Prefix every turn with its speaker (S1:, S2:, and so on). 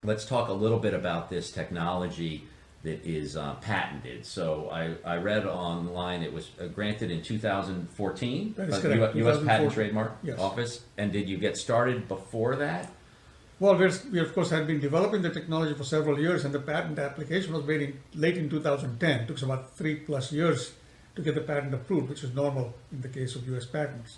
S1: let's talk a little bit about this technology that is patented. So I read online it was granted in 2014.
S2: That is correct.
S1: U.S. Patent
S2: 2014.
S1: Trademark
S2: Yes.
S1: Office. And did you get started before that?
S2: Well, we of course had been developing the technology for several years, and the patent application was made late in 2010. It took us about 3+ years to get the patent approved, which is normal in the case of U.S. patents.